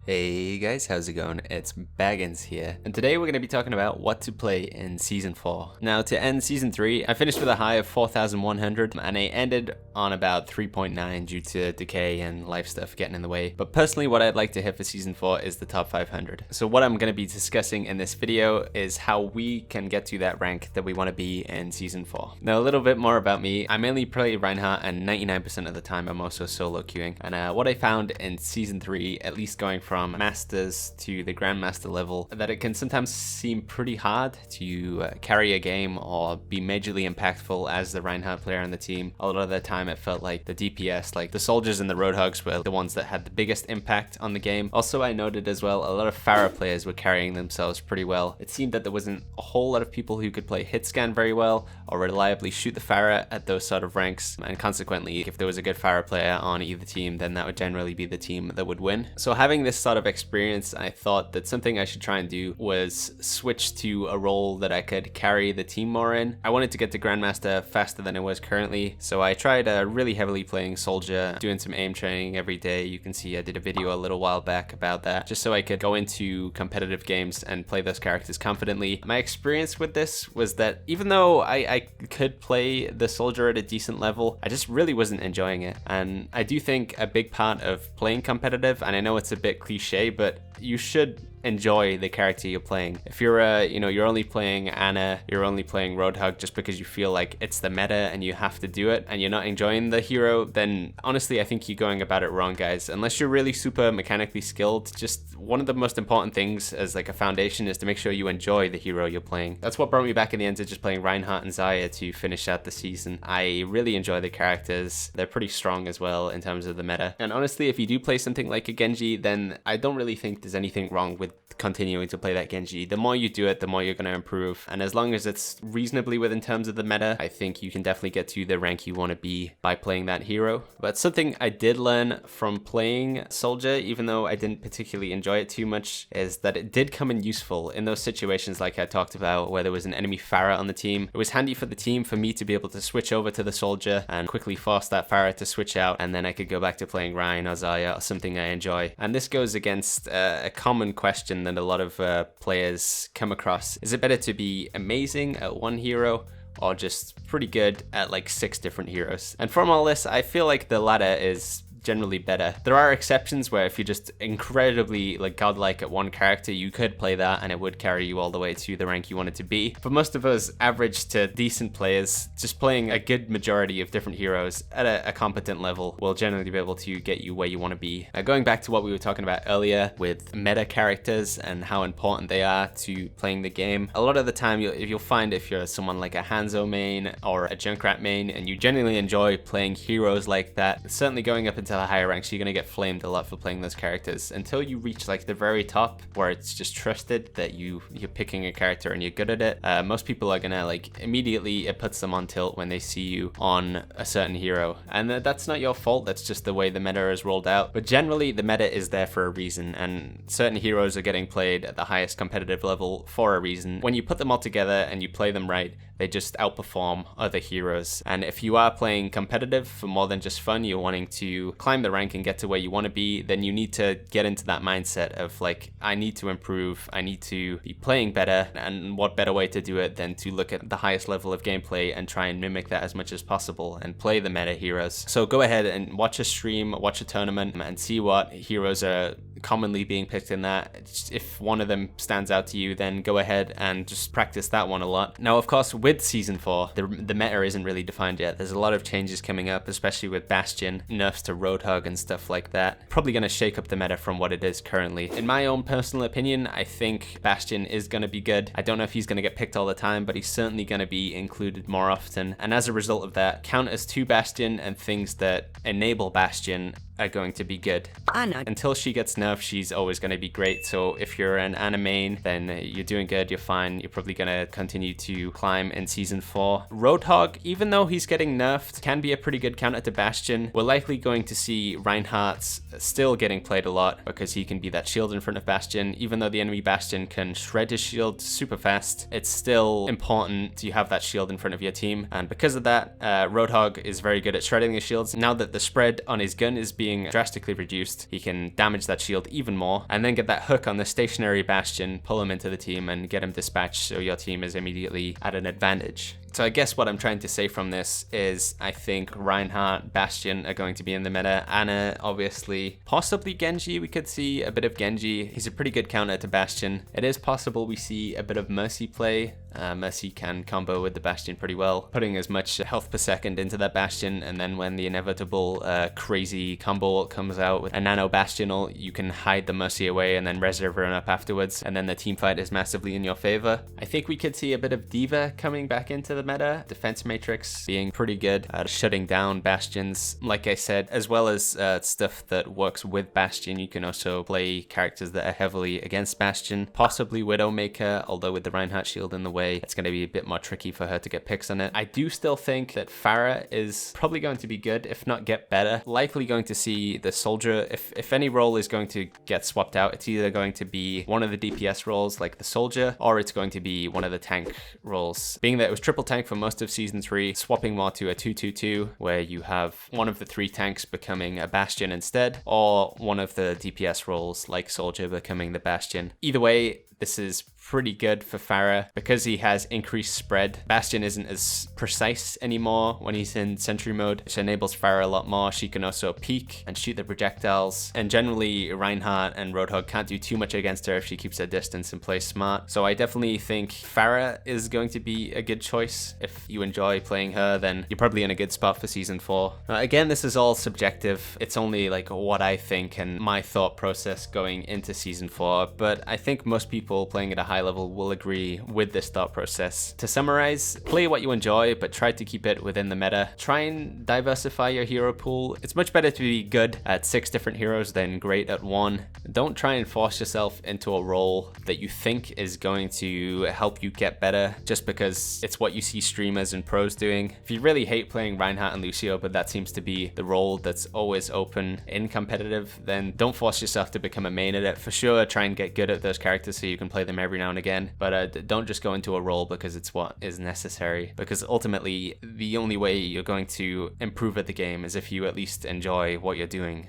Hey guys, how's it going? It's Baggins here, and today we're going to be talking about what to play in Season 4. Now, to end Season 3, I finished with a high of 4,100, and I ended on about 3.9 due to decay and life stuff getting in the way. But personally, what I'd like to hit for Season 4 is the top 500. So what I'm going to be discussing in this video is how we can get to that rank that we want to be in Season 4. Now, a little bit more about me. I mainly play Reinhardt, and 99% of the time I'm also solo queuing. And what I found in Season 3, at least going from Masters to the Grandmaster level, that it can sometimes seem pretty hard to carry a game or be majorly impactful as the Reinhardt player on the team. A lot of the time it felt like the DPS, like the soldiers and the Roadhogs, were the ones that had the biggest impact on the game. Also, I noted as well, a lot of Pharah players were carrying themselves pretty well. It seemed that there wasn't a whole lot of people who could play hit scan very well or reliably shoot the Pharah at those sort of ranks, and consequently, if there was a good Pharah player on either team, then that would generally be the team that would win. So having this sort of experience, I thought that something I should try and do was switch to a role that I could carry the team more in. I wanted to get to Grandmaster faster than I was currently, so I tried really heavily playing Soldier, doing some aim training every day. You can see I did a video a little while back about that, just so I could go into competitive games and play those characters confidently. My experience with this was that even though I could play the Soldier at a decent level, I just really wasn't enjoying it. And I do think a big part of playing competitive, and I know it's a bit cliche, but you should enjoy the character you're playing. If you're you're only playing Anna, you're only playing Roadhog just because you feel like it's the meta and you have to do it, and you're not enjoying the hero, then honestly I think you're going about it wrong, guys. Unless you're really super mechanically skilled, just one of the most important things as like a foundation is to make sure you enjoy the hero you're playing. That's what brought me back in the end to just playing Reinhardt and Zarya to finish out the season. I really enjoy the characters. They're pretty strong as well in terms of the meta. And honestly, if you do play something like a Genji, then I don't really think there's anything wrong with continuing to play that Genji. The more you do it, the more you're going to improve, and as long as it's reasonably within terms of the meta, I think you can definitely get to the rank you want to be by playing that hero. But something I did learn from playing Soldier, even though I didn't particularly enjoy it too much, is that it did come in useful in those situations like I talked about where there was an enemy Pharah on the team. It was handy for the team for me to be able to switch over to the Soldier and quickly force that Pharah to switch out, and then I could go back to playing Ryan or Zarya or something I enjoy. And this goes against a common question that a lot of players come across. Is it better to be amazing at one hero or just pretty good at like 6 different heroes? And from all this, I feel like the latter is generally better. There are exceptions where if you're just incredibly like godlike at one character, you could play that and it would carry you all the way to the rank you want it to be. For most of us average to decent players, just playing a good majority of different heroes at a competent level will generally be able to get you where you want to be. Going back to what we were talking about earlier with meta characters and how important they are to playing the game, a lot of the time you'll find if you're someone like a Hanzo main or a Junkrat main and you genuinely enjoy playing heroes like that, certainly going up into the higher ranks, you're going to get flamed a lot for playing those characters until you reach like the very top where it's just trusted that you're picking a character and you're good at it. Most people are going to like immediately, it puts them on tilt when they see you on a certain hero, and that's not your fault. That's just the way the meta is rolled out. But generally the meta is there for a reason, and certain heroes are getting played at the highest competitive level for a reason. When you put them all together and you play them right, they just outperform other heroes. And if you are playing competitive for more than just fun, you're wanting to climb the rank and get to where you want to be, then you need to get into that mindset of like, I need to improve, I need to be playing better, and what better way to do it than to look at the highest level of gameplay and try and mimic that as much as possible and play the meta heroes. So go ahead and watch a stream, watch a tournament, and see what heroes are commonly being picked in that. If one of them stands out to you, then go ahead and just practice that one a lot. Now, of course, with Season 4, the meta isn't really defined yet. There's a lot of changes coming up, especially with Bastion, nerfs to Roadhog and stuff like that. Probably going to shake up the meta from what it is currently. In my own personal opinion, I think Bastion is going to be good. I don't know if he's going to get picked all the time, but he's certainly going to be included more often. And as a result of that, counters to Bastion and things that enable Bastion are going to be good. Anna. Until she gets nerfed, she's always going to be great. So if you're an Anna main, then you're doing good, you're fine. You're probably going to continue to climb in Season 4. Roadhog, even though he's getting nerfed, can be a pretty good counter to Bastion. We're likely going to see Reinhardt's still getting played a lot because he can be that shield in front of Bastion. Even though the enemy Bastion can shred his shield super fast, it's still important to have that shield in front of your team. And because of that, Roadhog is very good at shredding his shields. Now that the spread on his gun is being drastically reduced. He can damage that shield even more, and then get that hook on the stationary Bastion, pull him into the team, and get him dispatched so your team is immediately at an advantage. So I guess what I'm trying to say from this is I think Reinhardt, Bastion are going to be in the meta. Ana, obviously. Possibly Genji. We could see a bit of Genji. He's a pretty good counter to Bastion. It is possible we see a bit of Mercy play. Mercy can combo with the Bastion pretty well, putting as much health per second into that Bastion, and then when the inevitable crazy combo ult comes out with a nano Bastion ult, you can hide the Mercy away and then reserve run up afterwards, and then the team fight is massively in your favor. I think we could see a bit of D.Va coming back into the meta. Defense matrix being pretty good at shutting down Bastions. Like I said, as well as stuff that works with Bastion, you can also play characters that are heavily against Bastion. Possibly Widowmaker, although with the Reinhardt shield in the way, it's going to be a bit more tricky for her to get picks on it. I do still think that Pharah is probably going to be good, if not get better. Likely going to see the Soldier. If any role is going to get swapped out, it's either going to be one of the DPS roles like the Soldier, or it's going to be one of the tank roles. Being that it was triple tank for most of Season 3, swapping more to a 2-2-2, where you have one of the 3 tanks becoming a Bastion instead, or one of the DPS roles like Soldier becoming the Bastion. Either way, this is pretty good for Pharah because he has increased spread. Bastion isn't as precise anymore when he's in sentry mode, which enables Pharah a lot more. She can also peek and shoot the projectiles, and generally Reinhardt and Roadhog can't do too much against her if she keeps her distance and plays smart. So I definitely think Pharah is going to be a good choice. If you enjoy playing her, then you're probably in a good spot for Season 4. Again, this is all subjective. It's only like what I think and my thought process going into Season 4, but I think most people playing at a high level will agree with this thought process. To summarize, play what you enjoy, but try to keep it within the meta. Try and diversify your hero pool. It's much better to be good at 6 different heroes than great at 1. Don't try and force yourself into a role that you think is going to help you get better just because it's what you see streamers and pros doing. If you really hate playing Reinhardt and Lucio, but that seems to be the role that's always open in competitive, then don't force yourself to become a main at it. For sure, try and get good at those characters so you can play them every now and again, but don't just go into a role because it's what is necessary, because ultimately the only way you're going to improve at the game is if you at least enjoy what you're doing.